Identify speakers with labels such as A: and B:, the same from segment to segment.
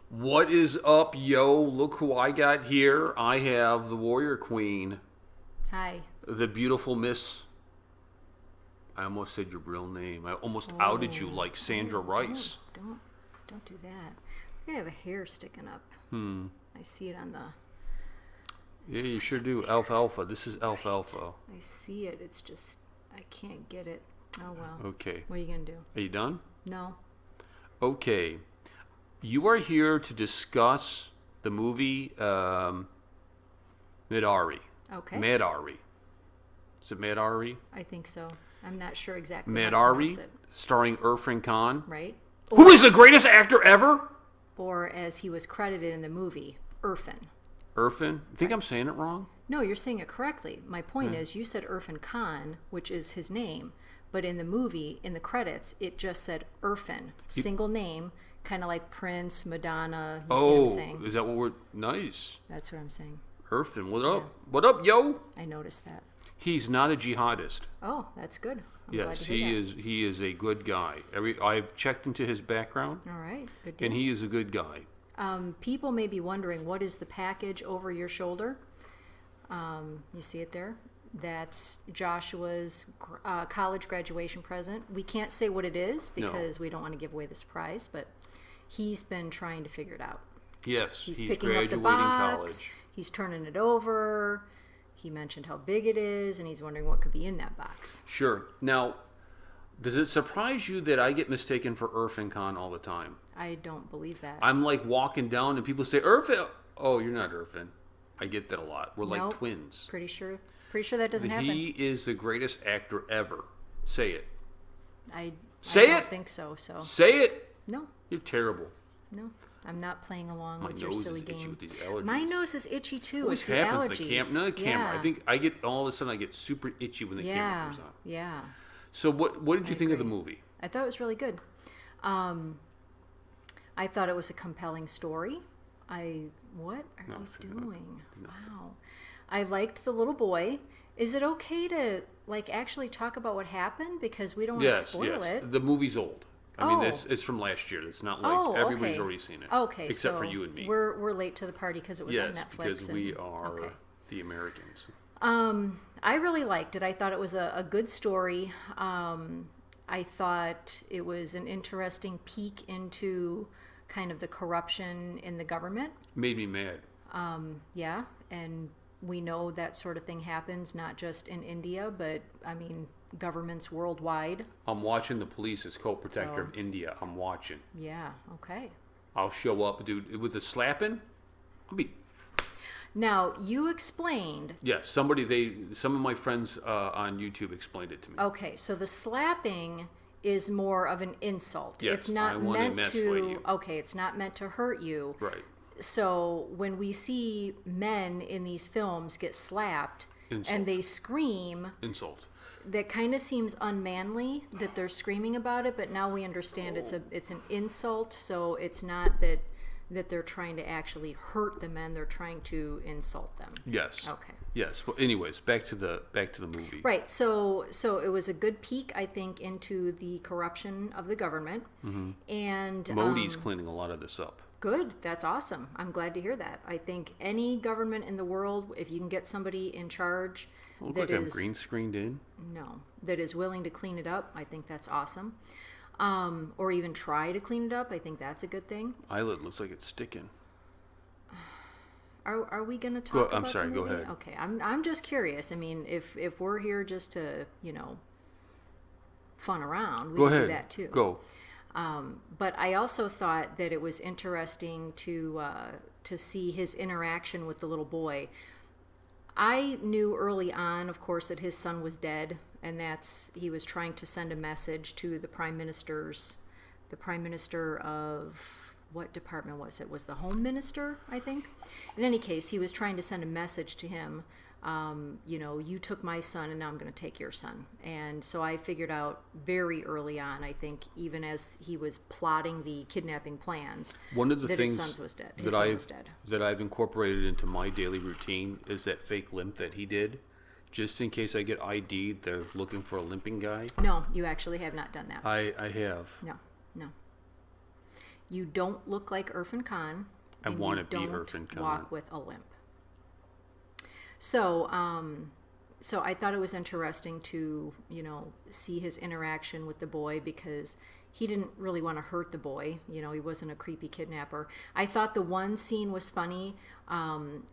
A: What is up, yo? Look who I got here. I have the Warrior Queen,
B: Hi.
A: the beautiful Miss. I almost said your real name. I almost outed you like Sandra Rice.
B: Don't do that. I have a hair sticking up. I see it on the.
A: Yeah, you sure do. Alfalfa. This is alfalfa.
B: I see it. It's just I can't get it. Oh well.
A: Okay.
B: What are you gonna do?
A: Are you done?
B: No.
A: Okay. You are here to discuss the movie Madaari.
B: Okay.
A: Madaari. Is it Madaari?
B: I think so. I'm not sure exactly. How to
A: Madaari,
B: pronounce it.
A: starring Irfan Khan.
B: Right.
A: Who is the greatest actor ever?
B: Or as he was credited in the movie, Irfan.
A: Irfan? You think I'm saying it wrong?
B: No, you're saying it correctly. My point is, you said Irfan Khan, which is his name, but in the movie, in the credits, it just said Irfan, single name, kind of like Prince, Madonna. You see what I'm saying?
A: Is that what we're... Nice.
B: That's what I'm saying.
A: Irfan, what up? What up, yo?
B: I noticed that.
A: He's not a jihadist.
B: Oh, that's good. I'm glad
A: Yes,
B: to hear that.
A: he is a good guy. I've checked into his background,
B: All right, good deal.
A: and he is a good guy.
B: People may be wondering, what is the package over your shoulder? You see it there? That's Joshua's college graduation present. We can't say what it is because we don't want to give away the surprise, but he's been trying to figure it out.
A: Yes,
B: He's
A: he's
B: picking up the
A: graduating
B: box.
A: college.
B: He's turning it over. He mentioned how big it is, and he's wondering what could be in that box.
A: Sure. Now, does it surprise you that I get mistaken for Irfan Khan all the time?
B: I don't believe that.
A: I'm like walking down and people say, Irfan. Oh, you're not Irfan. I get that a lot. We're like
B: Nope.
A: twins.
B: Pretty sure that doesn't happen.
A: He is the greatest actor ever. Say it.
B: I
A: Say
B: don't
A: it.
B: think so. So
A: Say it.
B: no,
A: You're terrible.
B: I'm not playing along
A: My
B: with your
A: nose
B: silly
A: is itchy
B: game.
A: with these allergies.
B: My nose is itchy too.
A: Always
B: It's the
A: happens
B: allergies.
A: with the camera. I think I get all of a sudden I get super itchy when the camera
B: Yeah,
A: comes on.
B: yeah.
A: So what did you think of the
B: agree.
A: movie?
B: I thought it was really good. I thought it was a compelling story. What are you doing? Wow. I liked the little boy. Is it okay to actually talk about what happened, because we don't want to spoil it?
A: The movie's old. I mean,
B: Oh.
A: it's from last year. It's not like everybody's
B: okay.
A: already seen it.
B: Okay,
A: except
B: so
A: for you and me.
B: We're late to the party because it was on
A: Yes,
B: Netflix.
A: because we
B: and-
A: are
B: okay.
A: the Americans.
B: I really liked it. I thought it was a good story. I thought it was an interesting peek into kind of the corruption in the government.
A: Made me mad.
B: Yeah, and we know that sort of thing happens not just in India, but I mean governments worldwide.
A: I'm watching the police as co-protector
B: So-
A: of India. I'm watching.
B: Yeah, okay.
A: I'll show up, dude, with the slapping. I'll be...
B: Now, you explained.
A: Yes, some of my friends on YouTube explained it to me.
B: Okay, so the slapping is more of an insult.
A: Yes,
B: it's not
A: I wanna
B: meant
A: emasculate
B: to.
A: you.
B: Okay, it's not meant to hurt you.
A: Right.
B: So when we see men in these films get slapped
A: Insult.
B: and they scream,
A: Insult.
B: that kind of seems unmanly that they're screaming about it. But now we understand it's an insult. So it's not that they're trying to actually hurt the men; they're trying to insult them.
A: Yes.
B: Okay.
A: Yes. Well, anyways, back to the movie.
B: Right. So it was a good peek, I think, into the corruption of the government. Mm-hmm. And
A: Modi's cleaning a lot of this up.
B: good. That's awesome. I'm glad to hear that. I think any government in the world, if you can get somebody in charge
A: Look like I'm green screened in.
B: that is willing to clean it up, I think that's awesome. Or even try to clean it up, I think that's a good thing.
A: Eyelid looks like it's sticking.
B: Are we going to talk about
A: I'm sorry,
B: the
A: go
B: movie?
A: ahead.
B: Okay, I'm just curious. I mean, if we're here just to, fun around, we
A: Go
B: can
A: ahead.
B: do that too.
A: Go.
B: But I also thought that it was interesting to see his interaction with the little boy. I knew early on, of course, that his son was dead, and he was trying to send a message to the prime minister of what department was it? Was the Home Minister, I think. In any case, he was trying to send a message to him. You took my son, and now I'm going to take your son. And so I figured out very early on, I think, even as he was plotting the kidnapping plans,
A: One of the
B: that
A: things
B: his son was dead.
A: that I've incorporated into my daily routine is that fake limp that he did, just in case I get ID'd. They're looking for a limping guy.
B: No, you actually have not done that.
A: I have.
B: No. You don't look like Irfan Khan.
A: I
B: and
A: want
B: you
A: to be
B: don't
A: Irfan Khan.
B: walk with a limp. So, so I thought it was interesting to, see his interaction with the boy, because he didn't really want to hurt the boy. He wasn't a creepy kidnapper. I thought the one scene was funny,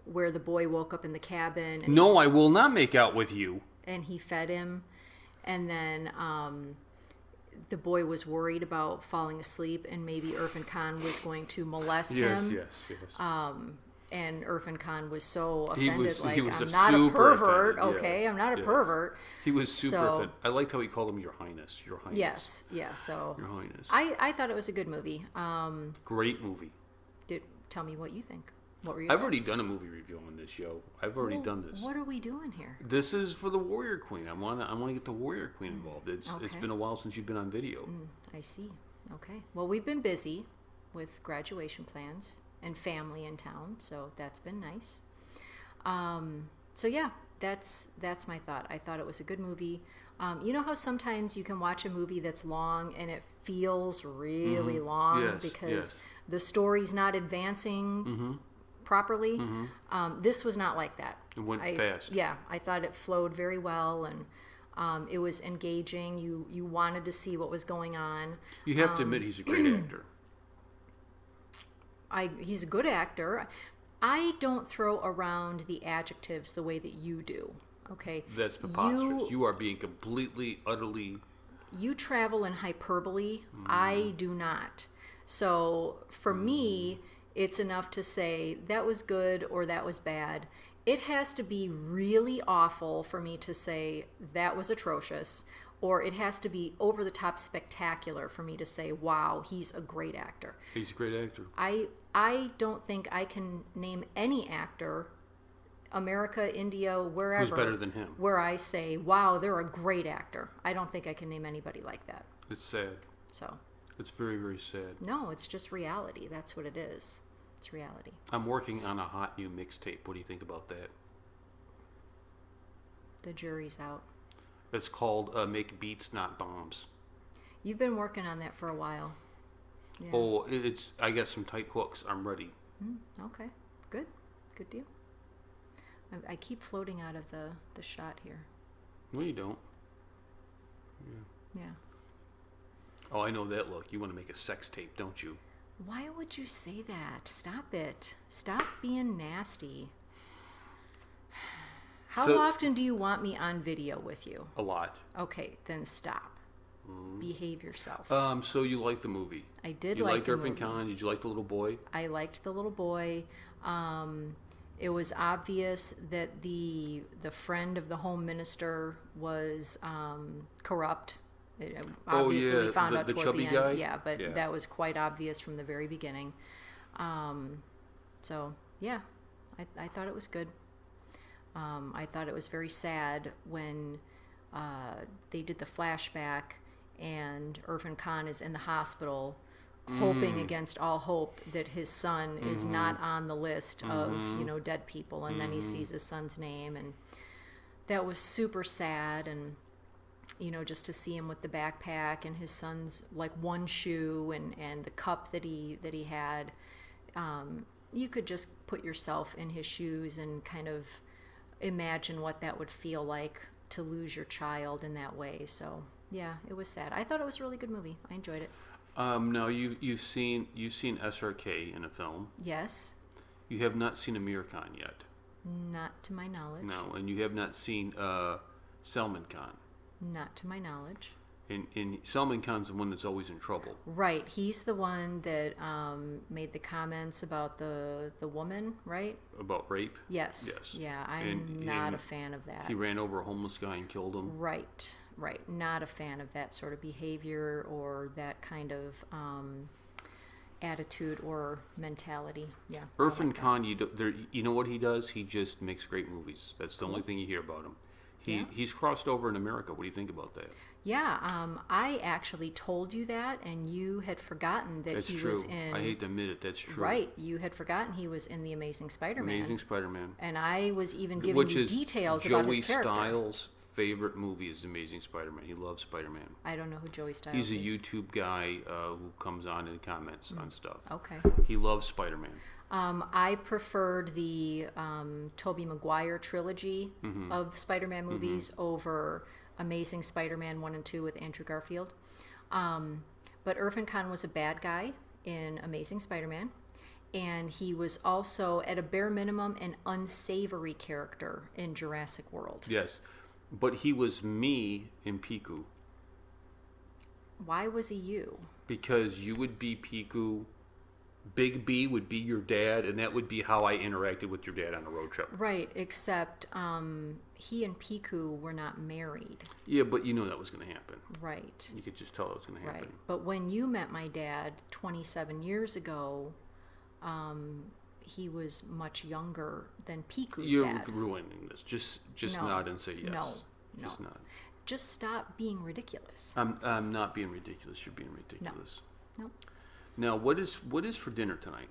B: where the boy woke up in the cabin. And
A: No, I will not make out with you.
B: And he fed him. And then the boy was worried about falling asleep, and maybe Irfan Khan was going to molest him.
A: Yes.
B: And Irfan Khan was so
A: He
B: offended,
A: was
B: I'm not a pervert,
A: offended,
B: okay?
A: yes,
B: I'm not a
A: yes.
B: pervert.
A: He was super
B: So-
A: offended. I liked how he called him Your Highness. Your Highness.
B: Yes, so
A: Your Highness.
B: I thought it was a good movie.
A: Great movie.
B: Tell me what you think. What were your
A: I've already
B: thoughts?
A: done a movie review on this show. I've already done this.
B: What are we doing here?
A: This is for the Warrior Queen. I want to get the Warrior Queen involved. It's
B: Okay.
A: been a while since you've been on video.
B: I see. Okay. Well, we've been busy with graduation plans and family in town, so that's been nice. So yeah, that's my thought. I thought it was a good movie. You know how sometimes you can watch a movie that's long and it feels really long
A: Yes,
B: because
A: yes.
B: the story's not advancing properly? This was not like that.
A: It went fast.
B: Yeah, I thought it flowed very well, and it was engaging. You wanted to see what was going on.
A: You have to admit he's a great actor.
B: He's a good actor. I don't throw around the adjectives the way that you do. Okay,
A: That's preposterous. You are being completely, utterly...
B: You travel in hyperbole. I do not. So for me, it's enough to say that was good or that was bad. It has to be really awful for me to say that was atrocious, or it has to be over the top spectacular for me to say, wow, he's a great actor.
A: He's a great actor.
B: I don't think I can name any actor, America, India, wherever,
A: Who's better than him?
B: where I say, wow, they're a great actor. I don't think I can name anybody like that.
A: It's sad.
B: So,
A: It's very, very sad.
B: no, it's just reality. That's what it is. It's reality.
A: I'm working on a hot new mixtape. What do you think about that?
B: The jury's out.
A: It's called Make Beats, Not Bombs.
B: You've been working on that for a while. Yeah.
A: Oh, I got some tight hooks. I'm ready.
B: Okay. Good. Good deal. I keep floating out of the shot here.
A: No, you don't.
B: Yeah.
A: Oh, I know that look. You want to make a sex tape, don't you?
B: Why would you say that? Stop it. Stop being nasty. How
A: So-
B: often do you want me on video with you?
A: A lot.
B: Okay, then stop. Behave yourself.
A: So you liked the movie?
B: I did
A: You
B: like
A: liked
B: the
A: Irfan
B: movie.
A: Khan? Did you like the little boy?
B: I liked the little boy. It was obvious that the friend of the home minister was corrupt. Obviously, we found out
A: the
B: toward
A: chubby
B: the end.
A: guy?
B: Yeah, but
A: Yeah.
B: that was quite obvious from the very beginning. So yeah, I thought it was good. I thought it was very sad when they did the flashback and Irfan Khan is in the hospital hoping against all hope that his son is not on the list of dead people, and then he sees his son's name, and that was super sad. And just to see him with the backpack and his son's like one shoe and the cup that he had, you could just put yourself in his shoes and kind of imagine what that would feel like to lose your child in that way. So yeah, it was sad. I thought it was a really good movie. I enjoyed it.
A: Now you've seen SRK in a film.
B: Yes,
A: You have not seen Amir Khan yet.
B: not to my knowledge.
A: No, and you have not seen Salman Khan.
B: Not to my knowledge.
A: And Salman Khan's the one that's always in trouble.
B: Right, he's the one that made the comments about the woman, right?
A: About rape.
B: Yes.
A: Yes.
B: Yeah, I'm
A: And-
B: not
A: and
B: a fan of that.
A: He ran over a homeless guy and killed him.
B: Right. Not a fan of that sort of behavior or that kind of attitude or mentality. Yeah. I
A: Irfan
B: like that.
A: Khan, you know what he does? He just makes great movies. That's the only thing you hear about him.
B: Yeah.
A: He's crossed over in America. What do you think about that?
B: Yeah, I actually told you that, and you had forgotten that
A: That's
B: he
A: true.
B: was in.
A: I hate to admit it. That's true.
B: Right, you had forgotten he was in The Amazing Spider-Man.
A: Amazing Spider-Man.
B: And I was even giving
A: Which
B: you
A: is
B: details
A: Joey
B: about his character.
A: Styles' favorite movie is Amazing Spider-Man. He loves Spider-Man.
B: I don't know who Joey Styles
A: He's a
B: is.
A: YouTube guy who comes on and comments on stuff.
B: Okay.
A: He loves Spider-Man.
B: I preferred the Tobey Maguire trilogy of Spider-Man movies over Amazing Spider-Man 1 and 2 with Andrew Garfield. But Irfan Khan was a bad guy in Amazing Spider-Man. And he was also, at a bare minimum, an unsavory character in Jurassic World.
A: Yes. But he was me in Piku.
B: Why was he you?
A: Because you would be Piku, Big B would be your dad, and that would be how I interacted with your dad on a road trip.
B: Right, except he and Piku were not married.
A: Yeah, but you knew that was going to happen.
B: Right.
A: You could just tell it was going to happen.
B: Right. But when you met my dad 27 years ago, he was much younger than Piku's
A: You're
B: dad.
A: ruining this. Just
B: No.
A: nod and say yes.
B: No.
A: Just nod.
B: Just stop being ridiculous.
A: I'm not being ridiculous. You're being ridiculous.
B: No.
A: Now, what is for dinner tonight?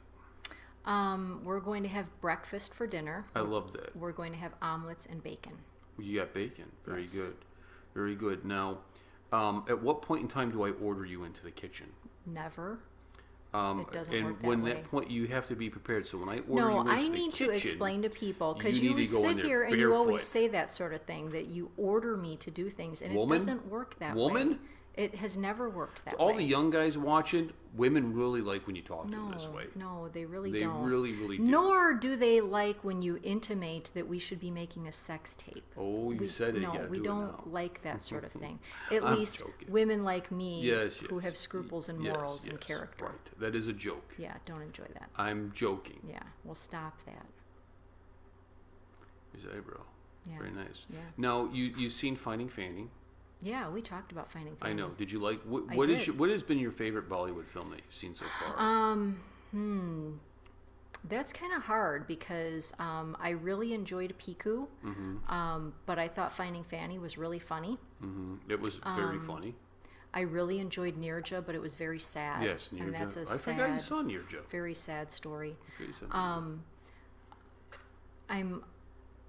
B: We're going to have breakfast for dinner.
A: I love that.
B: We're going to have omelets and bacon.
A: You got bacon. Very
B: Yes.
A: good. Very good. Now, at what point in time do I order you into the kitchen?
B: Never. It doesn't
A: and
B: work that
A: when
B: way.
A: that point, you have to be prepared. So when I order you
B: No,
A: into
B: I
A: the
B: need
A: kitchen,
B: to explain to people, because
A: you
B: you
A: need to go in
B: sit
A: there
B: here and you always
A: barefoot.
B: say that sort of thing, that you order me to do things, and
A: Woman?
B: it doesn't work that way.
A: Woman?
B: It has never worked that
A: all
B: way.
A: the young guys watching, women really like when you talk to them this way.
B: No, they really
A: They
B: don't.
A: really, really do.
B: Nor do they like when you intimate that we should be making a sex tape.
A: Oh, you said it.
B: No,
A: you gotta
B: we
A: do
B: don't
A: it now.
B: like that sort of thing. At
A: I'm
B: least
A: joking.
B: women like me
A: Yes,
B: who
A: yes.
B: have scruples and
A: Yes,
B: morals and
A: yes,
B: character.
A: Right. That is a joke.
B: Yeah, don't enjoy that.
A: I'm joking.
B: Yeah, well, stop that.
A: His eyebrow.
B: Yeah.
A: Very nice.
B: Yeah.
A: Now, you've seen Finding Fanny.
B: Yeah, we talked about Finding Fanny.
A: I know. Did you like
B: I
A: what is
B: did.
A: what has been your favorite Bollywood film that you've seen so far?
B: That's kind of hard because I really enjoyed Piku, but I thought Finding Fanny was really funny.
A: It was very funny.
B: I really enjoyed Nirja, but it was very sad.
A: Yes, Nirja.
B: And that's a
A: I forgot you
B: sad,
A: saw Nirja.
B: very sad story.
A: I forgot you said Nirja.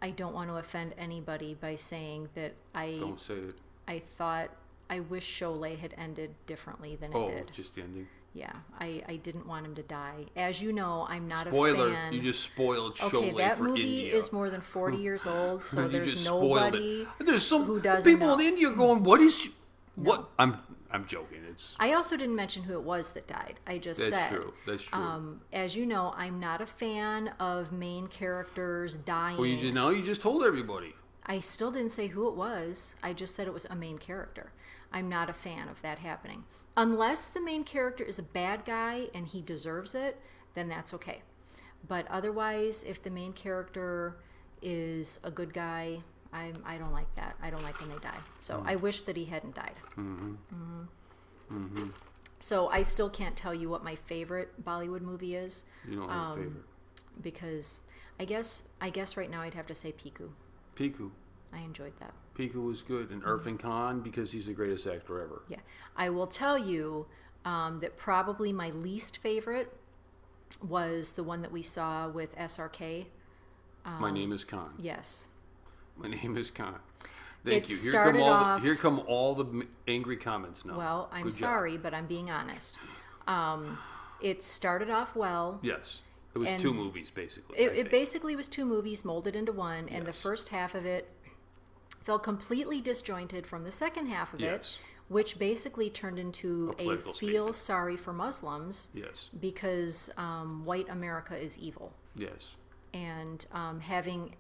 B: I don't want to offend anybody by saying that
A: Don't say it.
B: I wish Sholay had ended differently than it
A: Oh,
B: did.
A: just the ending.
B: Yeah, I didn't want him to die. As you know, I'm not
A: Spoiler.
B: a fan.
A: You just spoiled
B: Okay,
A: Sholay
B: that
A: for
B: movie
A: India.
B: is more than 40 years old, so
A: You
B: there's
A: just spoiled
B: nobody
A: it. There's some
B: who doesn't
A: people
B: know.
A: in India going, "What is what?" I'm joking. It's
B: I also didn't mention who it was that died. I just
A: that's
B: said.
A: true. That's true.
B: As you know, I'm not a fan of main characters dying.
A: Well, you just told everybody.
B: I still didn't say who it was. I just said it was a main character. I'm not a fan of that happening. Unless the main character is a bad guy and he deserves it, then that's okay. But otherwise, if the main character is a good guy, I don't like that. I don't like when they die. So I wish that he hadn't died. So I still can't tell you what my favorite Bollywood movie is.
A: You don't have a favorite.
B: Because I guess right now I'd have to say Piku.
A: Piku.
B: I enjoyed that.
A: Piku was good, and Irfan Khan because he's the greatest actor ever.
B: Yeah. I will tell you that probably my least favorite was the one that we saw with SRK.
A: My name is Khan.
B: Yes.
A: My name is Khan. Thank
B: It
A: you.
B: started off-
A: Here come all the angry comments now.
B: Well, I'm
A: Good job.
B: sorry, but I'm being honest. It started off well.
A: Yes. It was
B: And
A: 2 movies, basically. I
B: It
A: think.
B: basically was 2 movies molded into one, and the
A: Yes.
B: first half of it felt completely disjointed from the second half of
A: Yes.
B: it, which basically turned into
A: A political
B: feel
A: statement.
B: sorry for Muslims
A: Yes.
B: because white America is evil.
A: Yes.
B: And having,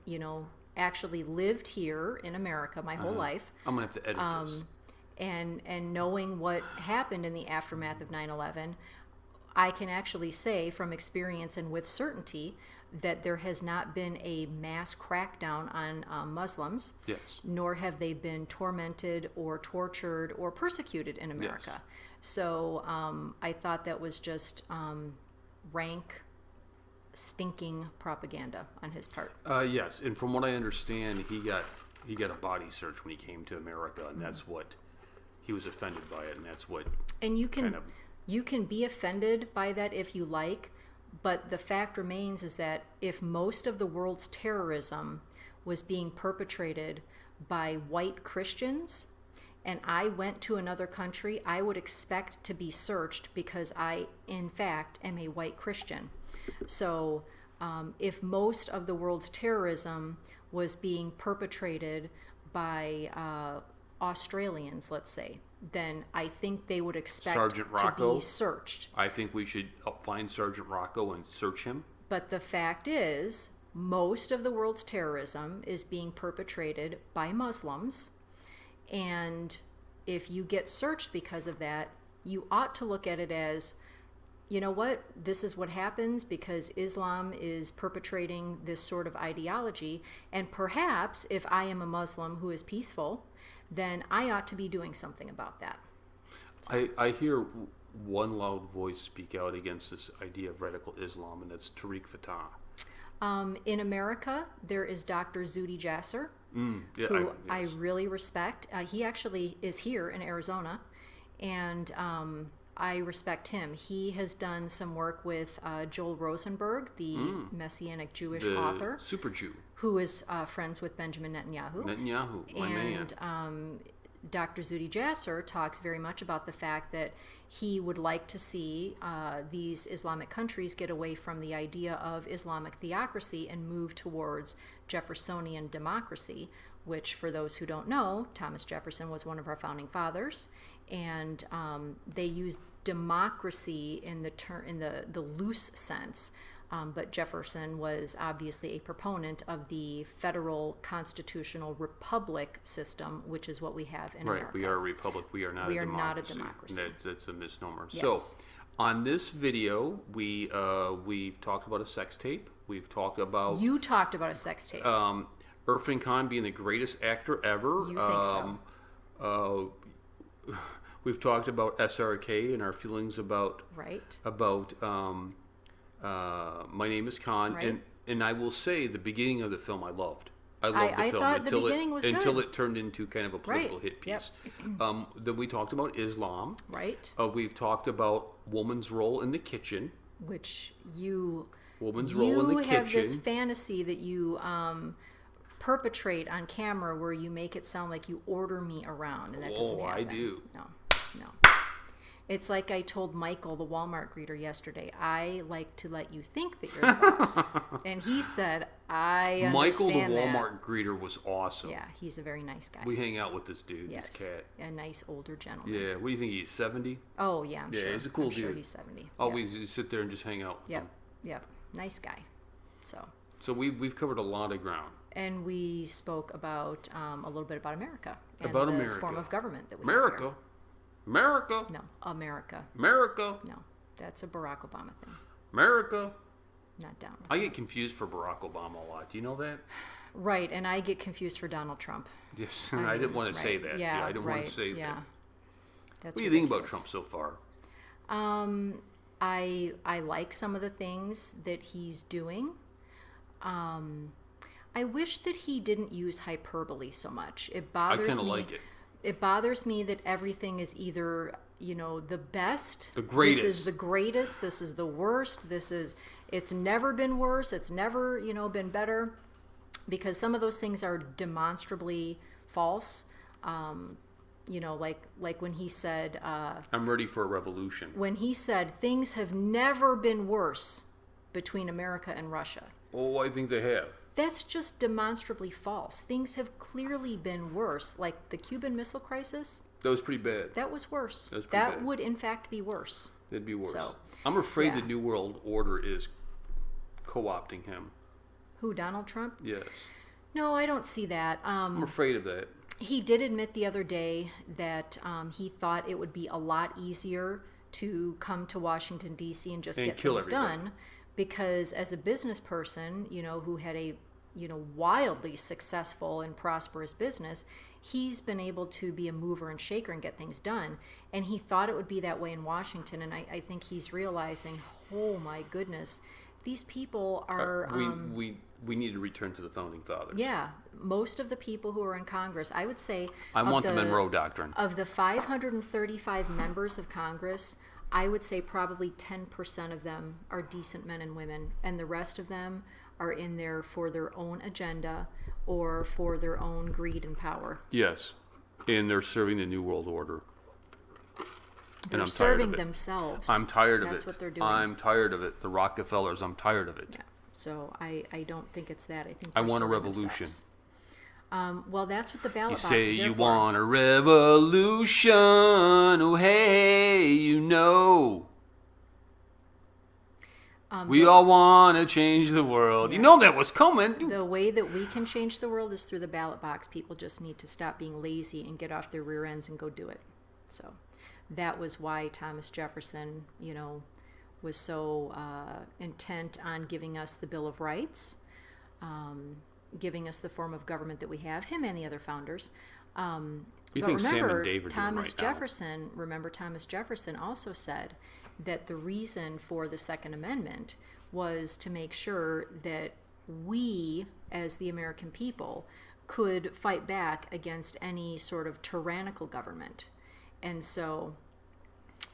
B: actually lived here in America my whole life,
A: I'm going to have to edit this.
B: and knowing what happened in the aftermath of 9/11, I can actually say from experience and with certainty that there has not been a mass crackdown on Muslims,
A: Yes.
B: nor have they been tormented or tortured or persecuted in America. So I thought that was just rank, stinking propaganda on his part.
A: Yes, and from what I understand, he got a body search when he came to America, and that's what he was offended by it, and that's what
B: And you can
A: kind of
B: you can be offended by that if you like, but the fact remains is that if most of the world's terrorism was being perpetrated by white Christians and I went to another country, I would expect to be searched because I, in fact, am a white Christian. So if most of the world's terrorism was being perpetrated by Australians, let's say, then I think they would expect
A: Sergeant
B: to
A: Rocco,
B: be searched.
A: I think we should find Sergeant Rocco and search him.
B: But the fact is, most of the world's terrorism is being perpetrated by Muslims. And if you get searched because of that, you ought to look at it as, you know what, this is what happens because Islam is perpetrating this sort of ideology. And perhaps if I am a Muslim who is peaceful, then I ought to be doing something about that.
A: I hear one loud voice speak out against this idea of radical Islam, and that's Tariq Fatah.
B: In America, there is Dr. Zuhdi Jasser,
A: Yeah,
B: who
A: yes.
B: I really respect. He actually is here in Arizona, and I respect him. He has done some work with Joel Rosenberg, the Messianic Jewish
A: The
B: author,
A: Super Jew.
B: who is friends with Benjamin Netanyahu.
A: Netanyahu, my man.
B: And Dr. Zuhdi Jasser talks very much about the fact that he would like to see these Islamic countries get away from the idea of Islamic theocracy and move towards Jeffersonian democracy, which, for those who don't know, Thomas Jefferson was one of our founding fathers, and they used democracy in the loose sense. But Jefferson was obviously a proponent of the federal constitutional republic system, which is what we have in America.
A: Right, we are a republic. We are not
B: We
A: a
B: are
A: democracy.
B: not a democracy.
A: That's a misnomer.
B: Yes.
A: So, on this video, we've talked about a sex tape. We've talked about
B: You talked about a sex tape.
A: Irfan Khan being the greatest actor ever.
B: You think so?
A: We've talked about SRK and our feelings about
B: Right.
A: My Name is Khan,
B: Right.
A: and I will say the beginning of the film I loved. I loved the
B: I
A: film
B: thought the
A: until
B: beginning was
A: until
B: good.
A: it turned into kind of a political hit
B: Yep.
A: piece. Then we talked about Islam.
B: Right.
A: We've talked about woman's role in the kitchen.
B: Which you
A: Woman's role in the kitchen.
B: have this fantasy that you perpetrate on camera where you make it sound like you order me around, and that doesn't happen.
A: I do.
B: No. It's like I told Michael, the Walmart greeter, yesterday. I like to let you think that you're the boss, and he said, "I understand
A: Michael, the
B: that."
A: Walmart greeter, was awesome.
B: Yeah, he's a very nice guy.
A: We hang out with this dude,
B: Yes,
A: this cat.
B: a nice older gentleman.
A: Yeah, what do you think? He's 70?
B: Oh yeah, I'm
A: Yeah,
B: sure.
A: he's a cool
B: I'm sure
A: dude.
B: he's 70.
A: Always just sit there and just hang out with him.
B: Yep. Nice guy.
A: So we've covered a lot of ground.
B: And we spoke about a little bit about America and
A: About
B: the
A: America.
B: form of government that we have
A: America.
B: here.
A: America.
B: No, America.
A: America.
B: No, that's a Barack Obama thing.
A: America.
B: Not down with
A: I
B: that.
A: get confused for Barack Obama a lot. Do you know that?
B: Right, and I get confused for Donald Trump.
A: Yes, I didn't want to say that.
B: Yeah,
A: I didn't want to say
B: yeah.
A: that.
B: That's
A: What do you think about
B: ridiculous.
A: Trump so far?
B: I like some of the things that he's doing. I wish that he didn't use hyperbole so much. It
A: I
B: bothers
A: kind of
B: me.
A: like it.
B: It bothers me that everything is either, the best.
A: The greatest.
B: This is the greatest. This is the worst. It's never been worse. It's never, been better. Because some of those things are demonstrably false. Like when he said,
A: I'm ready for a revolution.
B: things have never been worse between America and Russia.
A: Oh, I think they have.
B: That's just demonstrably false. Things have clearly been worse. Like the Cuban Missile Crisis,
A: That was pretty bad.
B: that was worse.
A: That was pretty bad.
B: would, in fact, be worse.
A: That'd be worse.
B: So,
A: I'm afraid
B: yeah.
A: the New World Order is co-opting him.
B: Who, Donald Trump?
A: Yes.
B: No, I don't see that.
A: I'm afraid of that.
B: He did admit the other day that he thought it would be a lot easier to come to Washington, D.C. and just
A: And
B: get
A: kill
B: things
A: everybody.
B: done. Because as a business person, who had a, wildly successful and prosperous business, he's been able to be a mover and shaker and get things done. And he thought it would be that way in Washington. And I think he's realizing, oh my goodness, these people are...
A: We need to return to the founding fathers.
B: Yeah, most of the people who are in Congress, I would say...
A: I want the Monroe Doctrine.
B: Of the 535 members of Congress, I would say probably 10% of them are decent men and women, and the rest of them are in there for their own agenda or for their own greed and power.
A: Yes. And they're serving the New World Order.
B: They're
A: And I'm
B: serving
A: tired of it.
B: themselves.
A: I'm tired of it.
B: That's what they're doing.
A: I'm tired of it. The Rockefellers, I'm tired of it.
B: Yeah. So I don't think it's that. I think
A: I
B: they're
A: want a
B: serving
A: revolution.
B: themselves. Well, that's what the
A: You
B: ballot box
A: say
B: is there
A: you
B: for.
A: want a revolution. Oh, hey, you know. We all want to change the world.
B: Yeah.
A: You know that was coming.
B: The way that we can change the world is through the ballot box. People just need to stop being lazy and get off their rear ends and go do it. So that was why Thomas Jefferson, was so intent on giving us the Bill of Rights, giving us the form of government that we have, him and the other founders.
A: You
B: But
A: think Sam
B: remember,
A: and Dave are doing right now?
B: Thomas Jefferson also said that the reason for the Second Amendment was to make sure that we, as the American people, could fight back against any sort of tyrannical government. And so,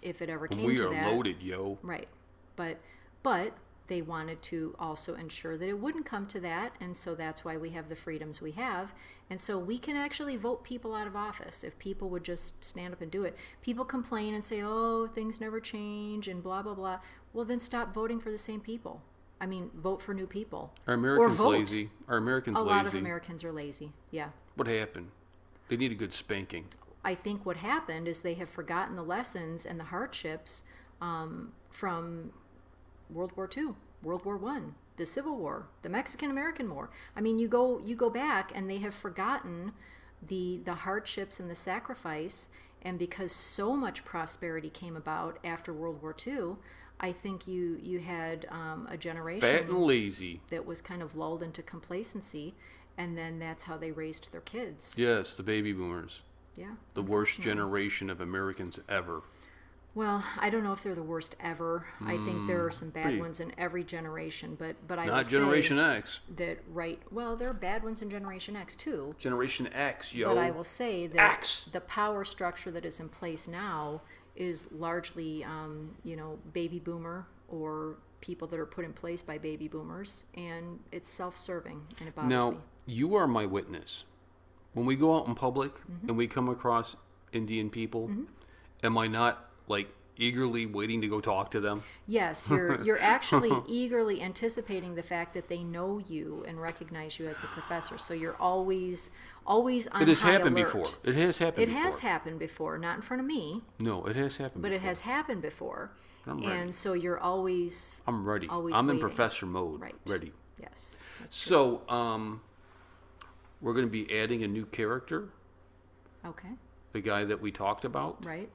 B: if it ever came
A: We
B: to
A: are
B: that,
A: loaded, yo.
B: right? But they wanted to also ensure that it wouldn't come to that, and so that's why we have the freedoms we have. And so we can actually vote people out of office if people would just stand up and do it. People complain and say, oh, things never change and blah, blah, blah. Well, then stop voting for the same people. I mean, vote for new people.
A: Are Americans
B: vote.
A: lazy? Are Americans
B: A
A: lazy?
B: lot of Americans are lazy, yeah.
A: What happened? They need a good spanking.
B: I think what happened is they have forgotten the lessons and the hardships from World War II, World War I, the Civil War, the Mexican-American War. I mean, you go back and they have forgotten the hardships and the sacrifice. And because so much prosperity came about after World War II, I think you had a generation
A: Fat and lazy.
B: that was kind of lulled into complacency, and then that's how they raised their kids.
A: Yes, the baby boomers.
B: Yeah.
A: The worst generation of Americans ever.
B: Well, I don't know if they're the worst ever. I think there are some bad
A: pretty-
B: ones in every generation, but I
A: Not
B: will
A: Generation
B: say
A: X.
B: that well, there are bad ones in Generation X too.
A: Generation X, yo.
B: But I will say that
A: X.
B: the power structure that is in place now is largely, baby boomer or people that are put in place by baby boomers, and it's self-serving, and it bothers
A: Now,
B: me.
A: you are my witness. When we go out in public and we come across Indian people, am I not eagerly waiting to go talk to them?
B: Yes, you're actually eagerly anticipating the fact that they know you and recognize you as the professor. So you're always on
A: It has
B: high
A: happened
B: alert.
A: before. It has happened
B: It
A: before.
B: has happened before, not in front of me,
A: No, it has happened
B: but
A: before.
B: it has happened before.
A: I'm ready.
B: And so you're always
A: I'm ready.
B: always
A: I'm in
B: waiting.
A: professor mode.
B: Right.
A: Ready.
B: yes. That's true.
A: So, we're going to be adding a new character,
B: Okay,
A: the guy that we talked about.
B: right.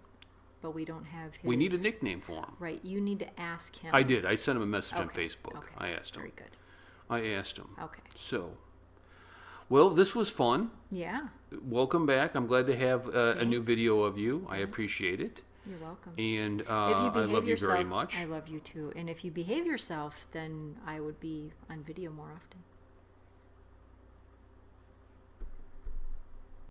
B: But we don't have his.
A: We need a nickname for him.
B: Right, you need to ask him.
A: I did. I sent him a message on
B: Okay,
A: Facebook.
B: okay.
A: I asked him.
B: Very good.
A: I asked him.
B: Okay.
A: So, well, this was fun.
B: Yeah,
A: Welcome back. I'm glad to have a new
B: Thanks.
A: video of you. I appreciate it.
B: you're welcome.
A: And
B: If you
A: I
B: behave
A: love you
B: yourself,
A: very much.
B: I love you too. And if you behave yourself, then I would be on video more often.